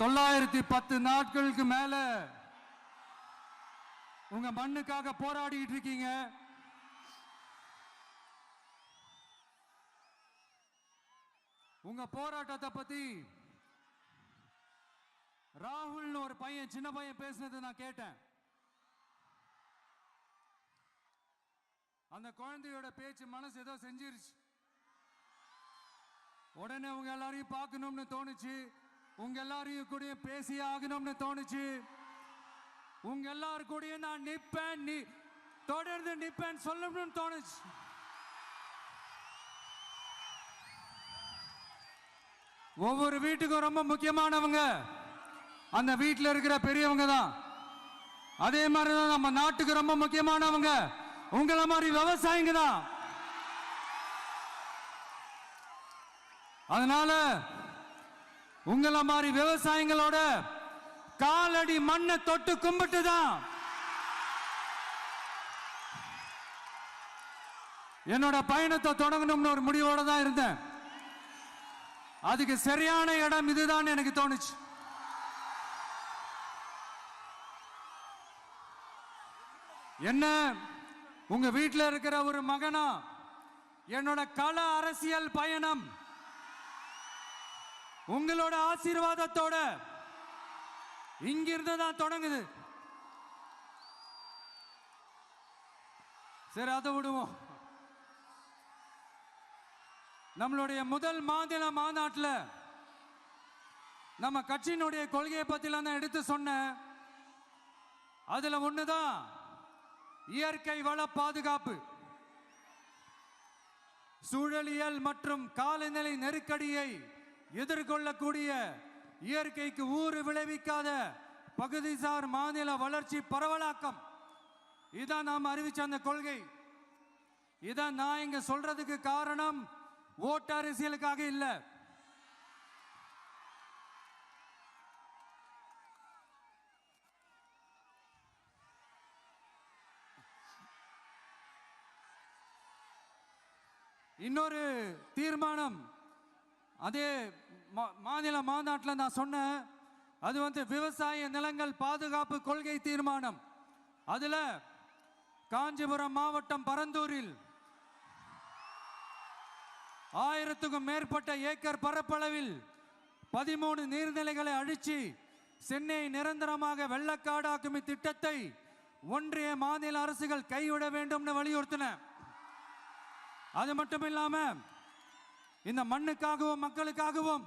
910 நாட்களுக்கு மேல உங்க மண்ணுக்காக போராடிட்டு இருக்கீங்க. உங்க போராட்டத்தை பத்தி ராகுல்னு ஒரு பையன், சின்ன பையன் பேசினதை நான் கேட்டேன். அந்த குழந்தையோட பேச்சு மனசு ஏதோ செஞ்சிருச்சு. உடனே உங்க எல்லாரையும் பார்க்கணும்னு தோணுச்சு, உங்க எல்லாரையும் கூட பேசி ஆகணும்னு தோணுச்சு. உங்க எல்லாரும் கூட நான் நிப்பேன், தொடர்ந்து நிப்பேன் சொல்லணும்னு தோணுச்சு. ஒவ்வொரு வீட்டுக்கும் ரொம்ப முக்கியமானவங்க அந்த வீட்டில் இருக்கிற பெரியவங்க தான். அதே மாதிரி தான் நம்ம நாட்டுக்கு ரொம்ப முக்கியமானவங்க உங்கள மாதிரி விவசாயிங்க தான். அதனால உங்கள மாதிரி விவசாயிகளோட காலடி மண்ணை தொட்டு கும்பிட்டு தான் என்னோட பயணத்தை தொடங்கணும்னு ஒரு முடிவோட தான் இருந்தேன். அதுக்கு சரியான இடம் இதுதான் எனக்கு தோணுச்சு. என்ன உங்க வீட்டில் இருக்கிற ஒரு மகனா என்னோட கள அரசியல் பயணம் உங்களோட ஆசீர்வாதத்தோட இங்கிருந்து தான் தொடங்குது. சரி, அதை விடுவோம். நம்மளுடைய முதல் மாநில மாநாட்டில் நம்ம கட்சியினுடைய கொள்கையை பற்றிலாம் தான் எடுத்து சொன்னேன். அதுல ஒண்ணுதான் இயற்கை வள பாதுகாப்பு. சூழலியல் மற்றும் காலநிலை நெருக்கடியை எதிர்கொள்ளக்கூடிய இயற்கைக்கு ஊறு விளைவிக்காத பகுதிசார் மாநில வளர்ச்சி பரவலாக்கம். இதான் நாம் அறிவிச்ச அந்த கொள்கை. இதான் நான் இங்க சொல்றதுக்கு காரணம் ஓட்டு அரசியலுக்காக இல்ல. இன்னொரு தீர்மானம் அதே மாநில மாநாட்டில் நான் சொன்னேன். அது விவசாய நிலங்கள் பாதுகாப்பு கொள்கை தீர்மானம். அதுல காஞ்சிபுரம் மாவட்டம் பரந்தூரில் 1000க்கும் மேற்பட்ட ஏக்கர் பரப்பளவில் 13 நீர்நிலைகளை அழிச்சு சென்னை நிரந்தரமாக வெள்ளக்காடாக்கும் இத்திட்டத்தை ஒன்றிய மாநில அரசுகள் கைவிட வேண்டும் வலியுறுத்தின. அது மட்டும் இல்லாம இந்த மண்ணுக்காகவும் மக்களுக்காகவும்